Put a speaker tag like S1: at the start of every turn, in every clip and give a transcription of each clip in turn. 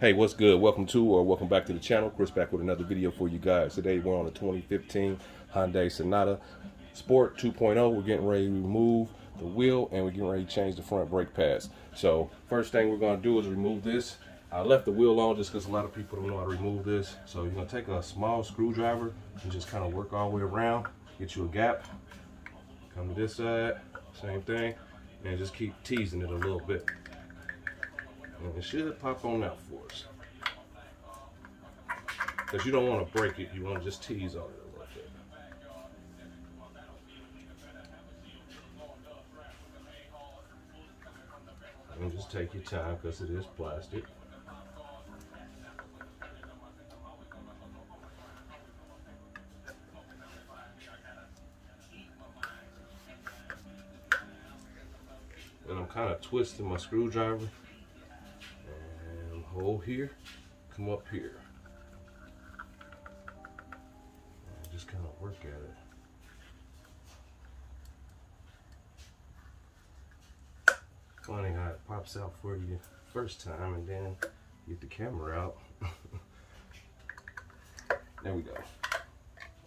S1: Hey, what's good? Welcome back to the channel. Chris back with another video for you guys. Today we're on the 2015 Hyundai Sonata Sport 2.0. We're getting ready to remove the wheel and we're getting ready to change the front brake pads. So first thing we're going to do is remove this. I left the wheel on just because a lot of people don't know how to remove this. So you're going to take a small screwdriver and just kind of work all the way around. Get you a gap. Come to this side, same thing, and just keep teasing it a little bit. And it should pop on out for us. Because you don't want to break it, you want to just tease on it a little bit. And just take your time because it is plastic. And I'm kind of twisting my screwdriver. Hold here, come up here, and just kind of work at it. Funny how it pops out for you first time and then get the camera out. There we go.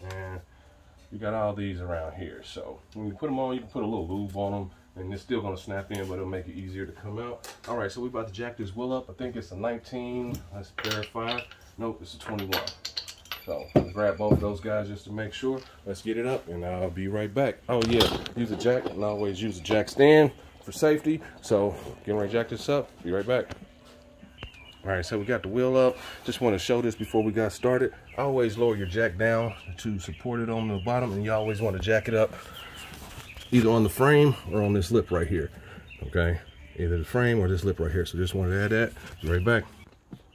S1: And you got all these around here, so when you put them on, you can put a little lube on them. And it's still gonna snap in, but it'll make it easier to come out. All right, so we're about to jack this wheel up. I think it's a 19, let's verify. Nope, it's a 21. So grab both of those guys just to make sure. Let's get it up and I'll be right back. Oh yeah, use a jack, and always use a jack stand for safety. So getting ready to jack this up, be right back. All right, so we got the wheel up. Just want to show this before we got started. Always lower your jack down to support it on the bottom, and you always want to jack it up either on the frame or on this lip right here. Okay, either the frame or this lip right here. So just wanted to add that. Be right back.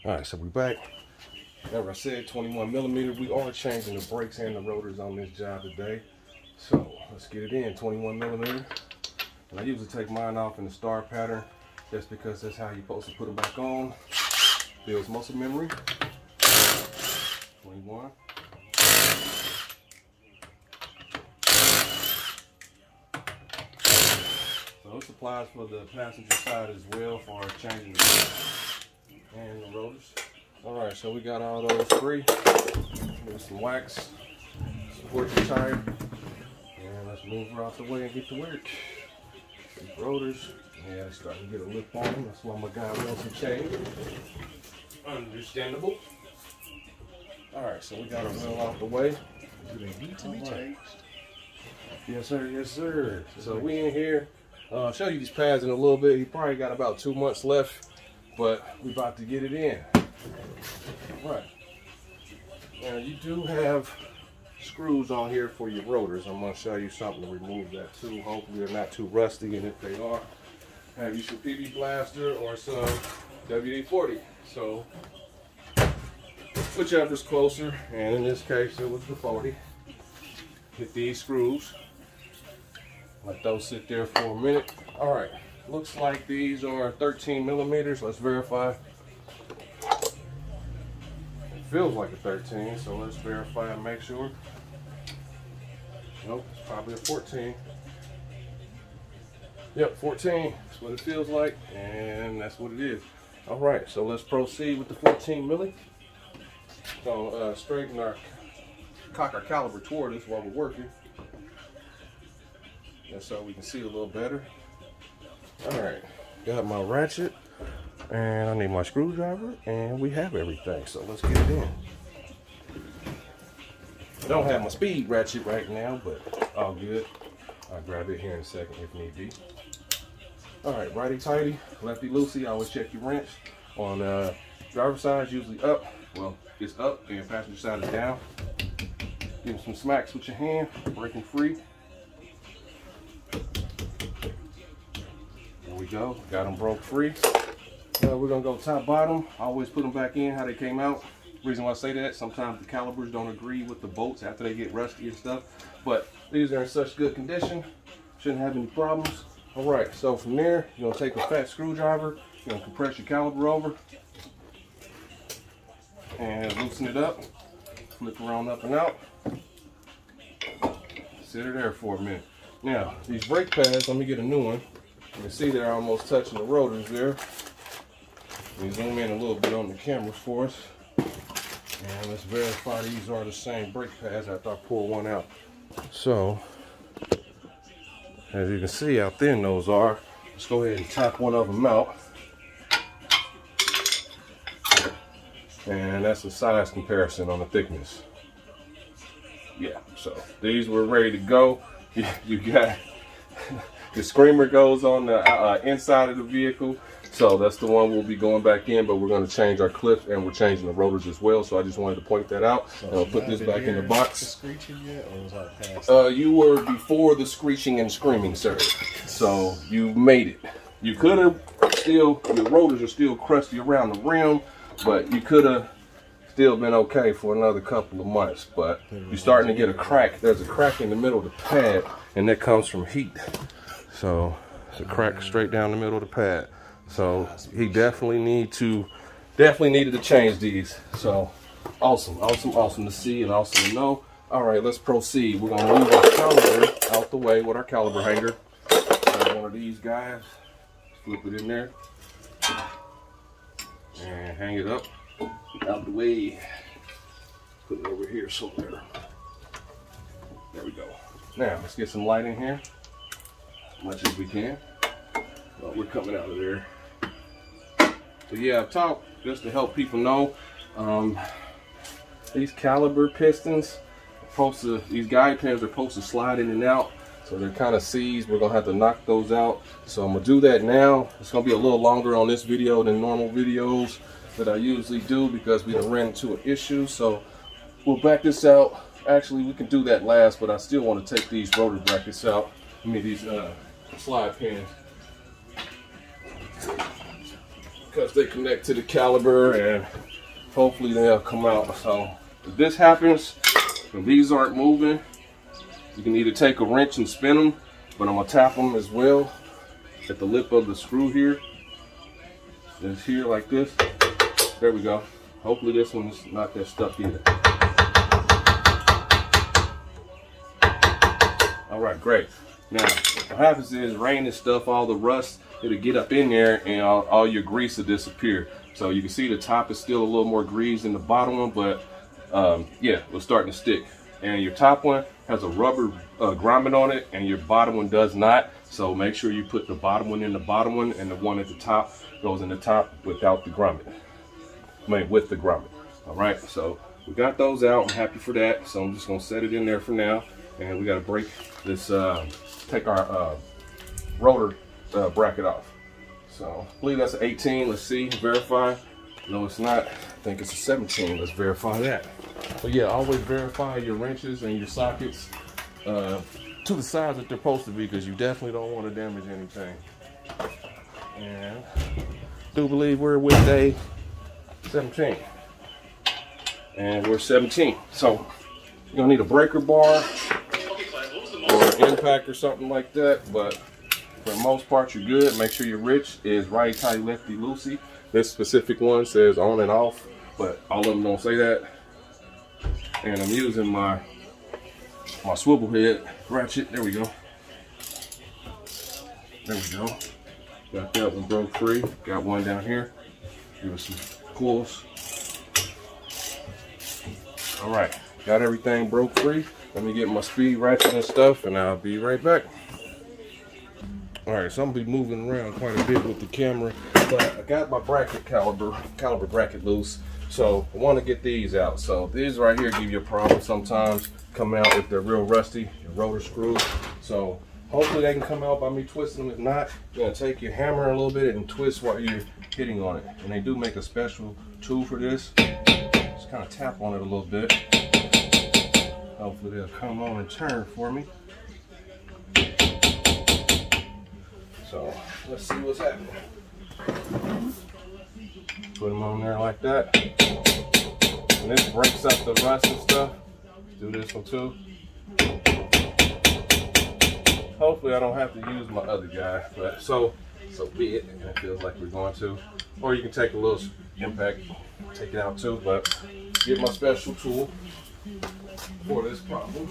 S1: All right, so we're back. Remember I said 21 millimeter. We are changing the brakes and the rotors on this job today. So let's get it in, 21 millimeter. And I usually take mine off in the star pattern just because that's how you're supposed to put them back on. Builds muscle memory. 21. So this applies for the passenger side as well for changing the brakes and the rotors. All right, so we got all those free. Give some wax, support the tire, and let's move her out the way and get to work. These rotors, yeah, they're starting to get a lip on them. That's why my guy wants to change. Understandable. All right, so we got our wheel out the way. Do they need to be changed? Yes, sir. Yes, sir. So we in here. I'll show you these pads in a little bit. He probably got about 2 months left, but we're about to get it in. All right. Now you do have screws on here for your rotors. I'm going to show you something to remove that too. Hopefully they're not too rusty, and if they are, have you some PB Blaster or some WD-40. So whichever's closer, and in this case it was the 40. Hit these screws. Let those sit there for a minute. All right, looks like these are 13 millimeters. Let's verify. It feels like a 13, so let's verify and make sure. Nope, it's probably a 14. Yep, 14. That's what it feels like, and that's what it is. All right, so let's proceed with the 14 milli. So straighten cock our caliper toward us while we're working. And so we can see a little better. All right, got my ratchet, and I need my screwdriver, and we have everything. So let's get it in. I don't have my speed ratchet right now, but all good. I'll grab it here in a second if need be. All right, righty tighty, lefty loosey. Always check your wrench. On driver's side, usually up. Well, it's up, and passenger side is down. Give them some smacks with your hand, breaking free. There we go, got them broke free. We're gonna go top bottom. Always put them back in how they came out. Reason why I say that, sometimes the calipers don't agree with the bolts after they get rusty and stuff, but these are in such good condition, shouldn't have any problems. All right, so from there, you're gonna take a fat screwdriver, you're gonna compress your caliper over and loosen it up, flip around up and out, sit her there for a minute. Now, these brake pads, let me get a new one. You can see they're almost touching the rotors there. Let me zoom in a little bit on the camera for us. And let's verify these are the same brake pads after I pull one out. So, as you can see how thin those are, let's go ahead and tap one of them out. And that's a size comparison on the thickness. Yeah, so these were ready to go. You got the screamer goes on the inside of the vehicle. So that's the one we'll be going back in, but we're going to change our clips and we're changing the rotors as well. So I just wanted to point that out. So and I'll put this back in the box. The screeching yet, or was I past you were before the screeching and screaming, sir. So you made it. You could have still, your rotors are still crusty around the rim, but you could have still been okay for another couple of months. But you're starting to get a crack. There's a crack in the middle of the pad, and that comes from heat. So it's a crack straight down the middle of the pad. So he definitely needed to change these. So awesome to see and awesome to know. All right, let's proceed. We're gonna move our caliper out the way with our caliper hanger. Grab one of these guys, flip it in there, and hang it up out the way. Put it over here somewhere. There we go. Now let's get some light in here, as much as we can. Well, we're coming out of there. So yeah, I've talked just to help people know, these caliper pistons, these guide pins are supposed to slide in and out. So they're kind of seized. We're gonna have to knock those out. So I'm gonna do that now. It's gonna be a little longer on this video than normal videos that I usually do because we done ran into an issue. So we'll back this out. Actually, we can do that last, but I still want to take these rotor brackets out. These slide pins, because they connect to the caliper and hopefully they'll come out. So if this happens, if these aren't moving, you can either take a wrench and spin them, but I'm gonna tap them as well at the lip of the screw here. It's here like this. There we go. Hopefully this one's not that stuck either. All right, great. Now, what happens is rain and stuff, all the rust, it'll get up in there and all your grease will disappear. So you can see the top is still a little more greased than the bottom one, but yeah, it's starting to stick. And your top one has a rubber grommet on it and your bottom one does not. So make sure you put the bottom one in the bottom one and the one at the top goes in the top without the grommet. I mean, with the grommet. All right, so we got those out. I'm happy for that. So I'm just gonna set it in there for now. And we gotta break this, take our rotor bracket off. So I believe that's an 18. Let's see, verify. No, it's not. I think it's a 17. Let's verify that. But yeah, always verify your wrenches and your sockets to the size that they're supposed to be, because you definitely don't want to damage anything. And I do believe we're with day 17. And we're 17. So you're gonna need a breaker bar or an impact or something like that, but for the most part you're good. Make sure your wrench is righty tighty lefty loosey. This specific one says on and off, but all of them don't say that. And I'm using my swivel head ratchet. There we go. There we go. Got that one broke free. Got one down here. Give us some pulls. All right, got everything broke free. Let me get my speed ratchet and stuff, and I'll be right back. All right, so I'm gonna be moving around quite a bit with the camera, but I got my caliper bracket loose. So I want to get these out. So these right here give you a problem sometimes. Come out if they're real rusty, your rotor screws. So hopefully they can come out by me twisting them. If not, you're gonna take your hammer a little bit and twist while you're hitting on it. And they do make a special tool for this. Just kind of tap on it a little bit. Hopefully they'll come on and turn for me. So let's see what's happening. Put them on there like that. And this breaks up the rust and stuff. Do this one too. Hopefully I don't have to use my other guy, but so be it. And it feels like we're going to. Or you can take a little impact, take it out too, but get my special tool for this problem.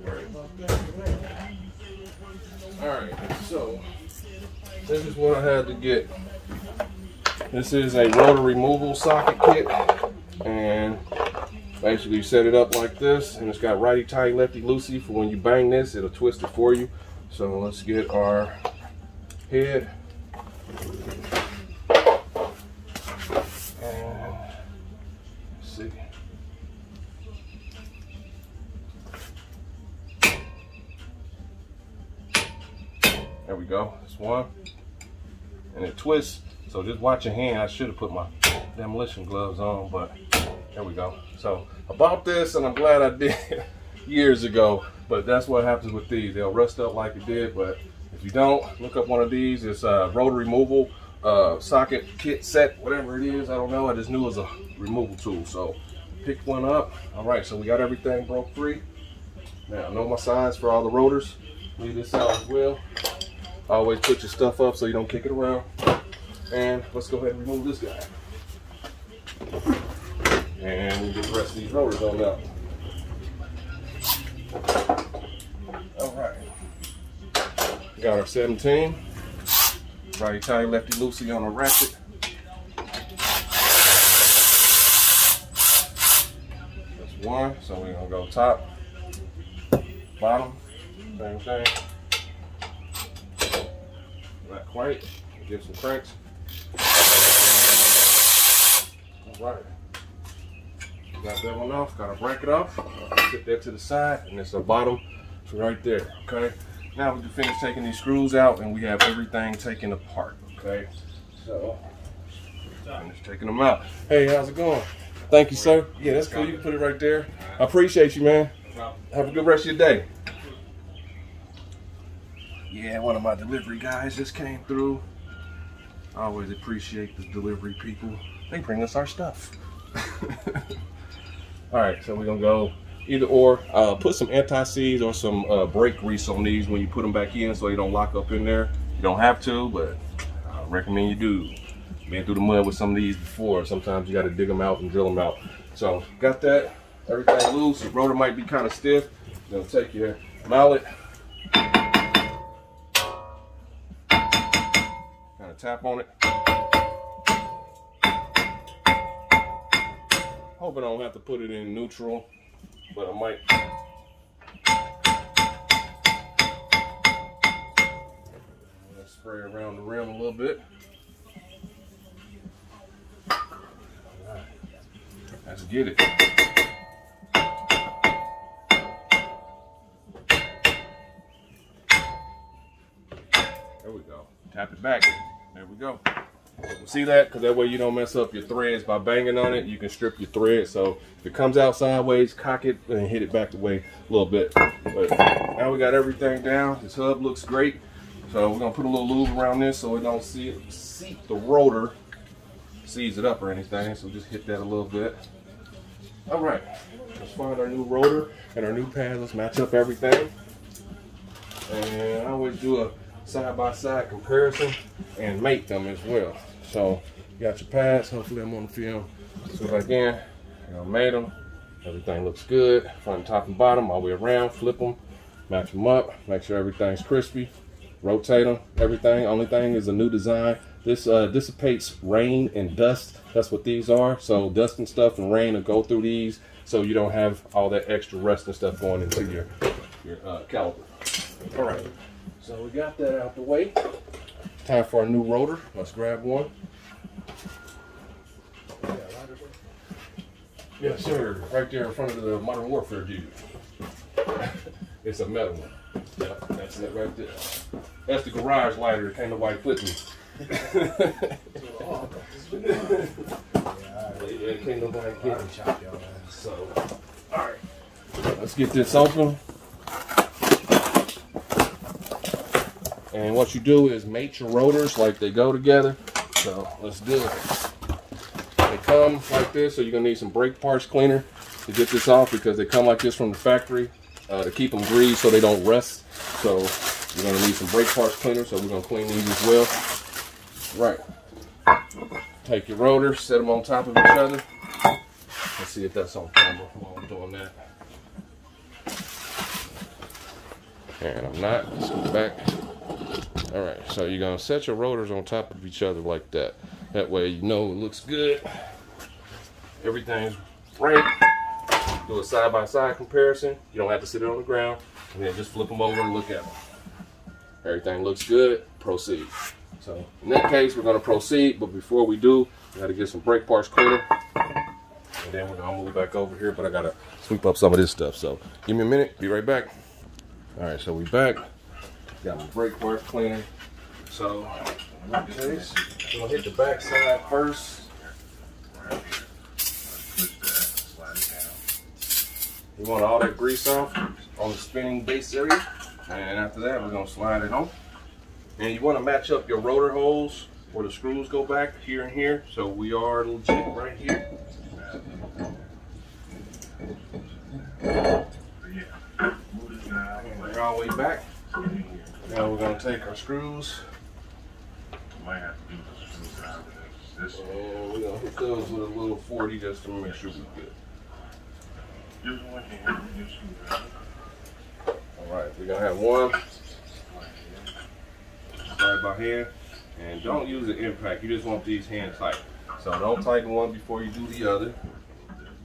S1: Worry about that. Alright, so this is what I had to get. This is a rotor removal socket kit, and basically you set it up like this, and it's got righty tighty, lefty loosey for when you bang this, it'll twist it for you. So let's get our head. And let's see. There we go. That's one. And it twists. So just watch your hand. I should have put my demolition gloves on, but there we go. So I bought this, and I'm glad I did years ago. But that's what happens with these. They'll rust up like it did. But if you don't, look up one of these. It's a rotor removal socket kit set, whatever it is. I don't know. I just knew it was a removal tool. So picked one up. All right. So we got everything broke free. Now I know my size for all the rotors. Leave this out as well. Always put your stuff up so you don't kick it around. And let's go ahead and remove this guy. And we'll get the rest of these rotors on out. All right. Got our 17. Righty tighty, lefty loosey on a ratchet. That's one. So we're gonna go top, bottom, same thing. Not quite. Give some cranks. All right. Got that one off. Got to break it off. Sit that to the side, and it's the bottom right there. Okay. Now we can finish taking these screws out, and we have everything taken apart. Okay. So finish taking them out. Hey, how's it going? Thank you, sir. Yeah, that's cool. You can put it right there. I appreciate you, man. Have a good rest of your day. Yeah, one of my delivery guys just came through. I always appreciate the delivery people. They bring us our stuff. All right, so we're gonna go either or. Put some anti-seize or some brake grease on these when you put them back in so they don't lock up in there. You don't have to, but I recommend you do. Been through the mud with some of these before. Sometimes you gotta dig them out and drill them out. So got that, everything loose. The rotor might be kind of stiff. You're gonna take your mallet, tap on it. Hope I don't have to put it in neutral, but I might. Let's spray around the rim a little bit. All right. Let's get it. There we go. Tap it back. There we go. See that? Because that way you don't mess up your threads by banging on it. You can strip your thread. So if it comes out sideways, cock it and hit it back the way a little bit. But now we got everything down. This hub looks great. So we're gonna put a little lube around this so it don't seat the rotor, seize it up or anything. So just hit that a little bit. All right. Let's find our new rotor and our new pads. Let's match up everything. And I always do a side-by-side comparison and mate them as well. So you got your pads. Hopefully I'm on the film. See if I can. I made them. Everything looks good. Front, top, and bottom, all the way around. Flip them, match them up. Make sure everything's crispy. Rotate them. Everything. Only thing is a new design. This dissipates rain and dust. That's what these are. So dust and stuff and rain will go through these, so you don't have all that extra rust and stuff going into your caliper. All right. So we got that out the way. Time for a new rotor. Let's grab one. Yes, sir. Right there in front of the Modern Warfare dude. It's a metal one. Yep, that's it right there. That's the garage lighter. Can't nobody put me. Yeah, can't nobody get me. So, all right. Let's get this open. And what you do is mate your rotors like they go together. So let's do it. They come like this, so you're gonna need some brake parts cleaner to get this off, because they come like this from the factory to keep them greased so they don't rust. So you're gonna need some brake parts cleaner, so we're gonna clean these as well. Right. Take your rotors, set them on top of each other. Let's see if that's on camera while I'm doing that. And I'm not. Let's go back. All right, so you're gonna set your rotors on top of each other like that. That way you know it looks good. Everything's right. Do a side-by-side comparison. You don't have to sit it on the ground. And then just flip them over and look at them. Everything looks good, proceed. So in that case, we're gonna proceed, but before we do, we gotta get some brake parts cleaner. And then we're gonna move back over here, but I gotta sweep up some of this stuff. So give me a minute, be right back. All right, so we back. Got my brake parts cleaner. So in that case, I'm gonna hit the back side first. You want all that grease off on the spinning base area. And after that, we're gonna slide it on. And you wanna match up your rotor holes where the screws go back here and here. So we are legit right here. And we're all the way back. Now we're gonna take our screws. And we're gonna hit those with a little 40 just to make sure we're good. Alright, we're gonna have one side by hand, and don't use the impact, you just want these hand tight. So don't tighten one before you do the other.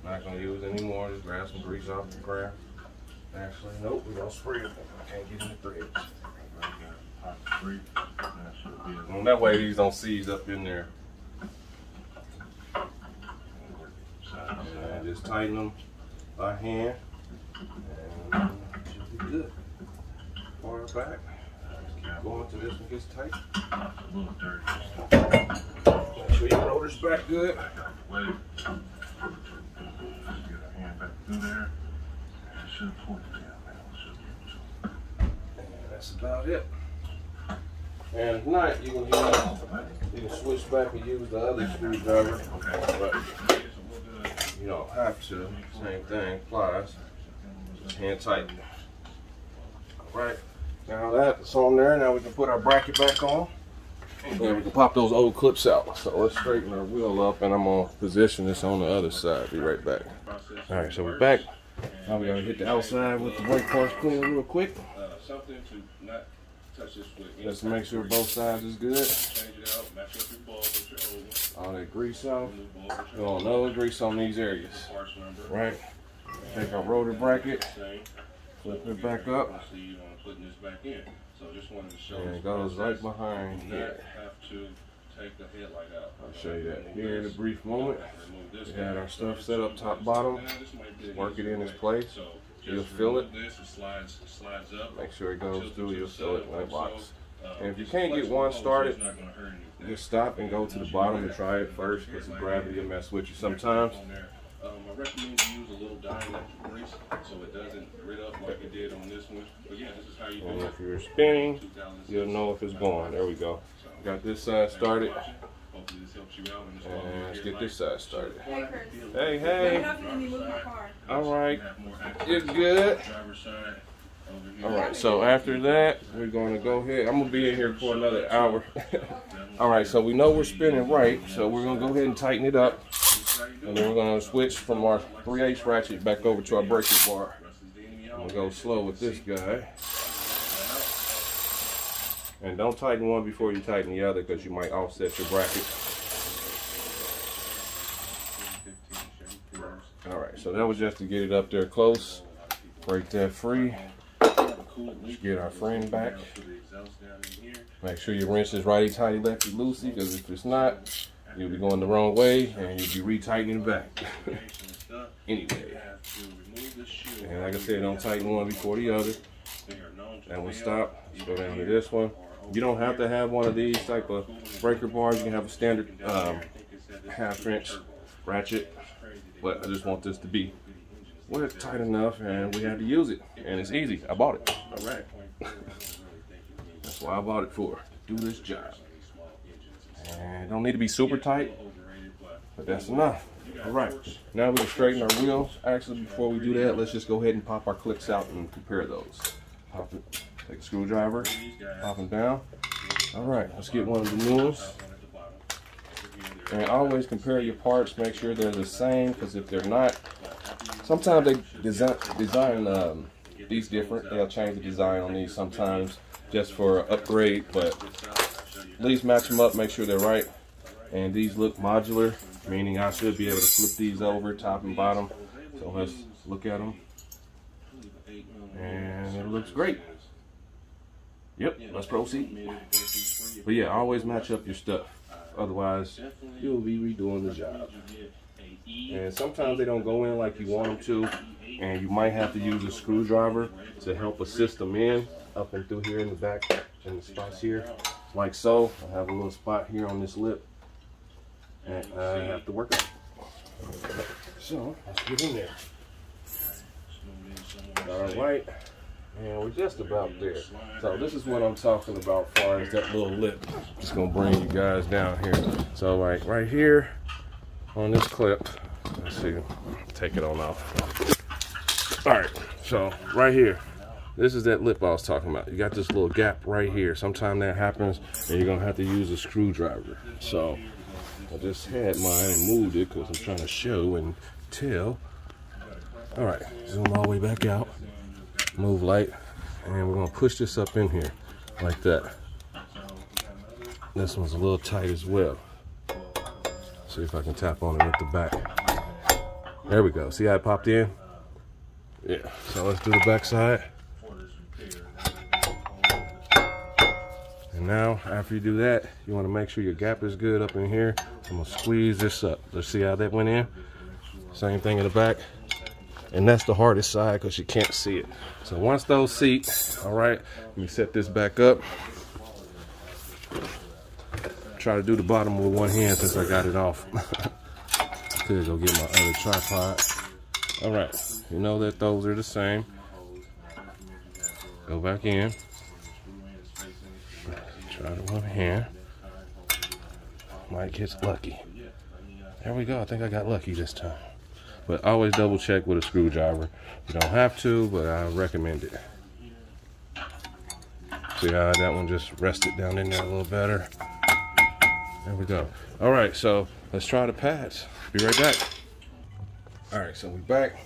S1: Not gonna use any more, just grab some grease off the ground. Actually, nope, we're gonna spray it. I can't get in the threads. And that way these don't seize up in there. And just tighten them by hand, and should be good. Far back. Keep going till this one gets tight. Make sure your rotor's back good. And that's about it. And if not, you can switch back and use the other screwdriver. But you don't have to. Same thing applies. Just hand tighten. Alright. Now that's on there. Now we can put our bracket back on. And we can pop those old clips out. So let's straighten our wheel up, and I'm gonna position this on the other side. Be right back. Alright, so we're back. Now we're gonna hit the outside with the brake parts cleaner real quick.
S2: Something to not touch this with.
S1: Just to make sure both sides is good.
S2: Change it out, match up your bulb with your old one.
S1: All that grease off. We don't know grease on these areas. Right? Take our rotor bracket, flip it back up, and it goes right behind here. I'll show you that here in a brief moment. We had our stuff set up top bottom. Work it in its place. You'll feel it. Make sure it goes through. You'll feel it when it locks. And if you can't get one started, just stop and go to the bottom and try it first, because the gravity will mess with you sometimes.
S2: I recommend you use a little dielectric grease so it doesn't grit up like it did on this one. But yeah, this is how you do it.
S1: And if you're spinning, you'll know if it's going. There we go. Got this side started. And let's get this side started. Hey, hey. All right. You're good. All right, so after that, we're going to go ahead. I'm going to be in here for another hour. All right, so we know we're spinning right, so we're going to go ahead and tighten it up. And then we're going to switch from our 3/8 ratchet back over to our breaker bar. I'm going to go slow with this guy. And don't tighten one before you tighten the other, because you might offset your bracket. All right, so that was just to get it up there close. Break that free. Let's get our frame back. Make sure your wrench is righty-tighty, lefty-loosey, because if it's not, you'll be going the wrong way and you'll be retightening back. Anyway. And like I said, don't tighten one before the other. That one stop. Let's go down to this one. You don't have to have one of these type of breaker bars. You can have a standard 1/2" ratchet. But I just want this to be tight enough, and we had to use it. And it's easy. I bought it. All right. That's why I bought it for. To do this job. And it don't need to be super tight, but that's enough. All right. Now we can straighten our wheels. Actually, before we do that, let's just go ahead and pop our clips out and compare those. Pop it. Take a screwdriver. Pop them down. All right. Let's get one of the new ones. And always compare your parts. Make sure they're the same, because if they're not, sometimes they design these different. They'll change the design on these sometimes. just for an upgrade, but at least match them up, make sure they're right. And these look modular, meaning I should be able to flip these over top and bottom. So let's look at them. And it looks great. Yep, let's proceed. But yeah, always match up your stuff. Otherwise, you'll be redoing the job. And sometimes they don't go in like you want them to. And you might have to use a screwdriver to help assist them in up and through here in the back in the spots here. Like so. I have a little spot here on this lip. And I have to work on it. So, let's get in there. Alright. And we're just about there. So this is what I'm talking about as far as that little lip. Just gonna bring you guys down here. So like right here on this clip, let's see, take it on off. All right, so right here, this is that lip I was talking about. You got this little gap right here. Sometime that happens and you're gonna have to use a screwdriver. So I just had mine and moved it because I'm trying to show and tell. All right, zoom all the way back out. Move light, and we're gonna push this up in here like that. This one's a little tight as well. See if I can tap on it with the back. There we go. See how it popped in? Yeah. So let's do the back side. And now, after you do that, you want to make sure your gap is good up in here. I'm gonna squeeze this up. Let's see how that went in. Same thing in the back. And that's the hardest side because you can't see it. So once those seat, all right, let me set this back up. Try to do the bottom with one hand since I got it off. Could go get my other tripod. All right, you know that those are the same. Go back in. Try the one hand. Might get lucky. There we go. I think I got lucky this time. But always double check with a screwdriver. You don't have to, but I recommend it. See how that one just rested down in there a little better? There we go. All right, so let's try the pads. Be right back. All right, so we back.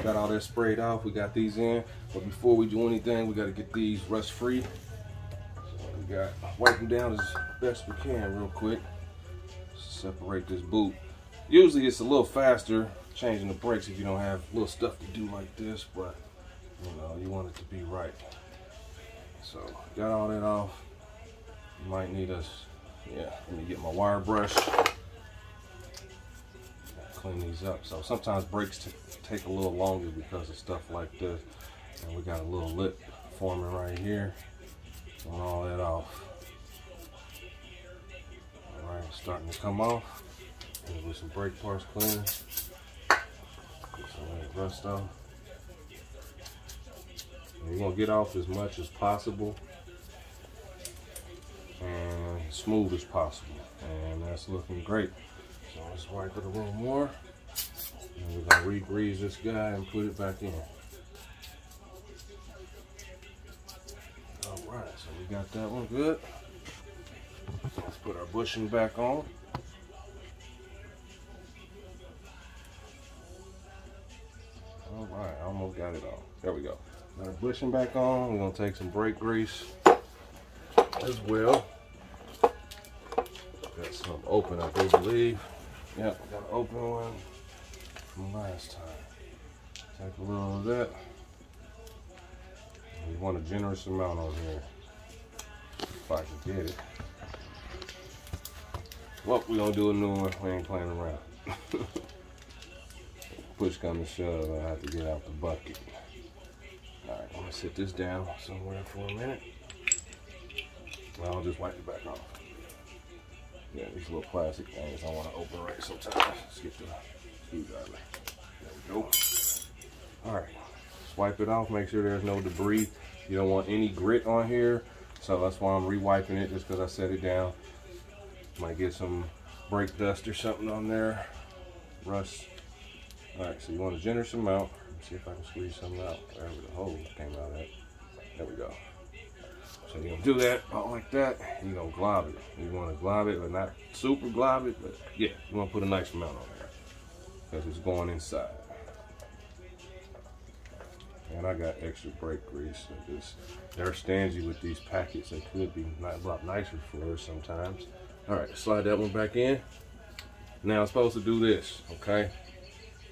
S1: Got all that sprayed off. We got these in. But before we do anything, we got to get these rust free. So we got wipe them down as best we can real quick. Separate this boot. Usually it's a little faster changing the brakes if you don't have little stuff to do like this, but you know, you want it to be right. So got all that off. You might need us, yeah, let me get my wire brush. Clean these up. So sometimes brakes take a little longer because of stuff like this. And we got a little lip forming right here. Pulling all that off. All right, starting to come off. And with some brake parts cleaner. Get some of that rust off. And you're gonna get off as much as possible and smooth as possible. And that's looking great. So let's wipe it a little more. And we're gonna re-grease this guy and put it back in. All right, so we got that one good. Let's put our bushing back on. All right, I almost got it on. There we go. Got our bushing back on. We're gonna take some brake grease as well. Got some open, I do believe. Yep, got an open one from last time. Take a little of that. We want a generous amount on here. If I can get it. Well, we're gonna do a new one. We ain't playing around. Push come to shove, I have to get out the bucket. Alright, I'm gonna sit this down somewhere for a minute. Well, I'll just wipe it back off. Yeah, these little plastic things I want to open right sometimes. Let's get the screwdriver. There we go. Alright, swipe it off, make sure there's no debris. You don't want any grit on here, so that's why I'm re-wiping it, just because I set it down. Might get some brake dust or something on there. Rust. Alright, so you want a generous amount. Let's see if I can squeeze some out. Wherever the hole came out at. There we go. So you're gonna do that, all like that, and you're gonna glob it. You wanna glob it, but not super glob it, but yeah, you wanna put a nice amount on there. Because it's going inside. And I got extra brake grease. They're stingy with these packets. They could be a lot nicer for us sometimes. All right, slide that one back in. Now it's supposed to do this, okay?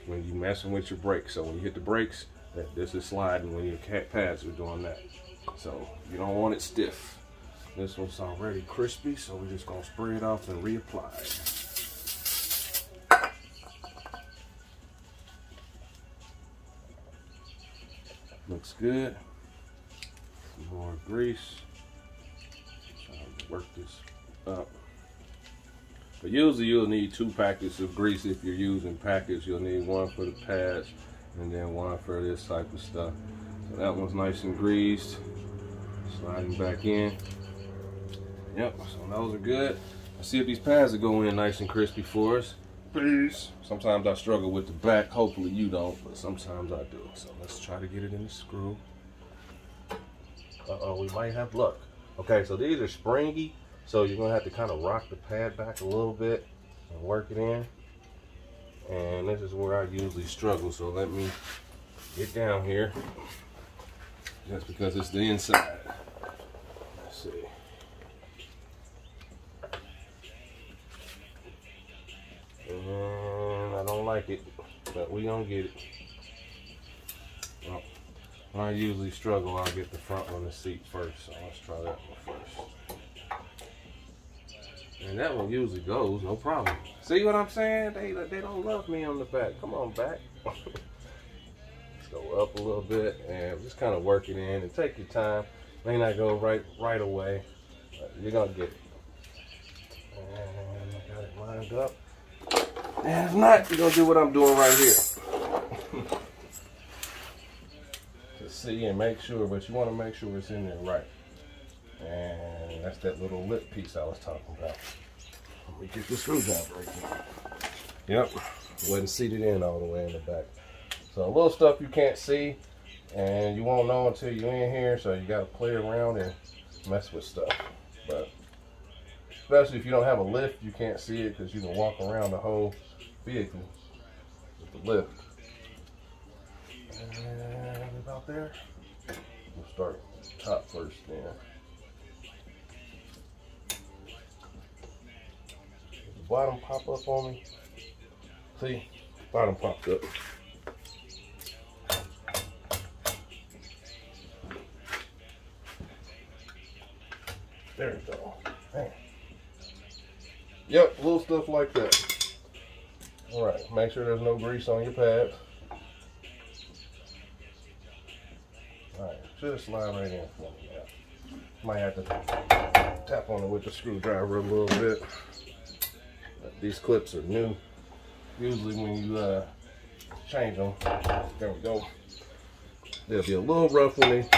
S1: When you messing with your brakes. So when you hit the brakes, this is sliding when your pads are doing that. So you don't want it stiff. This one's already crispy, so we're just gonna spray it off and reapply. Looks good. Some more grease. Trying to work this up. But usually you'll need 2 packets of grease if you're using packets. You'll need one for the pads and then one for this type of stuff. So that one's nice and greased. Sliding back in. Yep, so those are good. Let's see if these pads will go in nice and crispy for us. Please. Sometimes I struggle with the back. Hopefully you don't, but sometimes I do. So let's try to get it in the screw. Uh-oh, we might have luck. Okay, so these are springy, so you're gonna have to kind of rock the pad back a little bit and work it in. And this is where I usually struggle, so let me get down here. Just because it's the inside. Let's see. And I don't like it, but we gonna get it. Well, when I usually struggle, I'll get the front on the seat first. So let's try that one first. And that one usually goes, no problem. See what I'm saying? They don't love me on the back. Come on, back. Let's go up a little bit and just kind of work it in and take your time. May not go right away, but you're gonna get it. And I got it lined up. And if not, you're gonna do what I'm doing right here. To see and make sure, but you want to make sure it's in there right. And that's that little lip piece I was talking about. Let me get this screwdriver right here. Yep, wasn't seated in all the way in the back. So a little stuff you can't see, and you won't know until you're in here. So you gotta play around and mess with stuff. But especially if you don't have a lift, you can't see it because you can walk around the whole vehicle with the lift. And about there. We'll start top first then. Does the bottom pop up on me? See? Bottom popped up. There we go. Man. Yep, little stuff like that. All right, make sure there's no grease on your pads. All right, should slide right in for me now. Might have to tap on it with the screwdriver a little bit. These clips are new. Usually when you change them, there we go. They'll be a little rough when they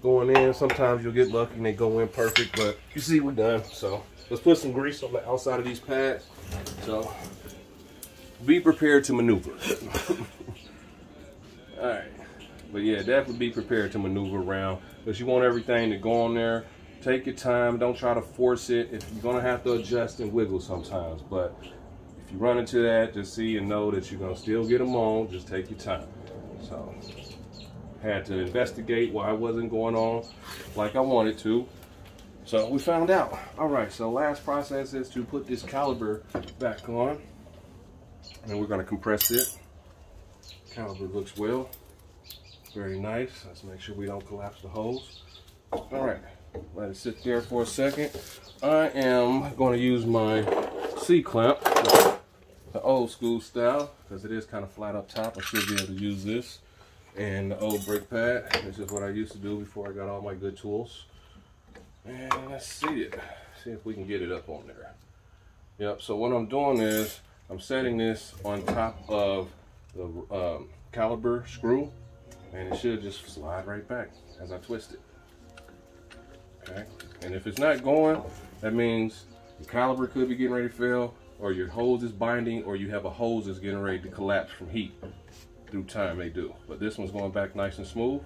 S1: going in. Sometimes you'll get lucky and they go in perfect, but you see we're done. So let's put some grease on the outside of these pads. So be prepared to maneuver. All right, but yeah, definitely be prepared to maneuver around, because you want everything to go on there. Take your time. Don't try to force it. If you're gonna have to adjust and wiggle sometimes, but if you run into that, just see and know that you're gonna still get them on. Just take your time. So had to investigate why it wasn't going on like I wanted to. So we found out. All right, so last process is to put this caliper back on. And we're gonna compress it. Caliper looks well. Very nice. Let's make sure we don't collapse the hose. All right, let it sit there for a second. I am gonna use my C-clamp, the old school style, because it is kind of flat up top. I should be able to use this. And the old brake pad. This is what I used to do before I got all my good tools. And let's see it. See if we can get it up on there. Yep, so what I'm doing is I'm setting this on top of the caliper screw, and it should just slide right back as I twist it. Okay, and if it's not going, that means the caliper could be getting ready to fail, or your hose is binding, or you have a hose that's getting ready to collapse from heat. Through time they do, but this one's going back nice and smooth.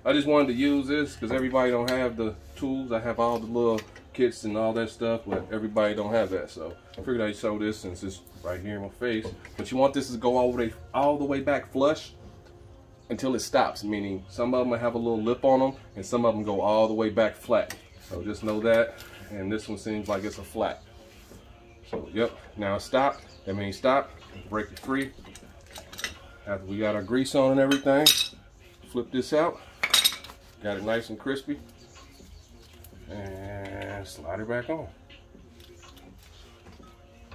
S1: I just wanted to use this because everybody don't have the tools. I have all the little kits and all that stuff, but everybody don't have that, so I figured I'd show this since it's right here in my face. But you want this to go all the way back flush, until it stops, meaning some of them have a little lip on them and some of them go all the way back flat. So just know that. And this one seems like it's a flat. So yep, now stop. That means stop. Break it free. After we got our grease on and everything, flip this out. Got it nice and crispy. And slide it back on.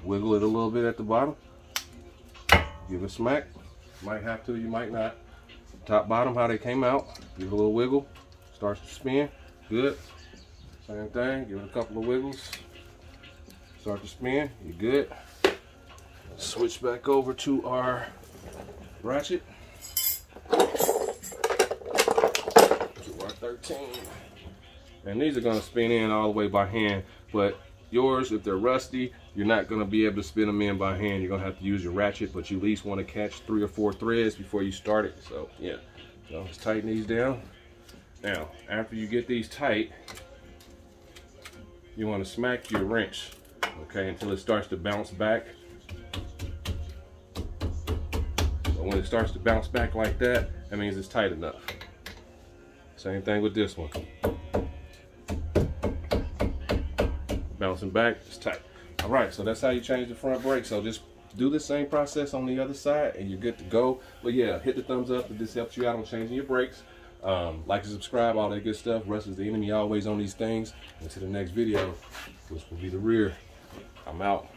S1: Wiggle it a little bit at the bottom. Give it a smack. Might have to, you might not. Top, bottom, how they came out. Give it a little wiggle. Starts to spin. Good. Same thing. Give it a couple of wiggles. Start to spin. You're good. Switch back over to our ratchet. To our 13. And these are going to spin in all the way by hand. But yours, if they're rusty, you're not going to be able to spin them in by hand. You're going to have to use your ratchet, but you at least want to catch 3 or 4 threads before you start it. So yeah, so let's tighten these down. Now, after you get these tight, you want to smack your wrench, okay, until it starts to bounce back. So when it starts to bounce back like that, that means it's tight enough. Same thing with this one. Bouncing back, it's tight. All right, so that's how you change the front brake. So just do the same process on the other side and you're good to go. But yeah, hit the thumbs up if this helps you out on changing your brakes. Like and subscribe, all that good stuff. Rust is the enemy always on these things. Until the next video, which will be the rear. I'm out.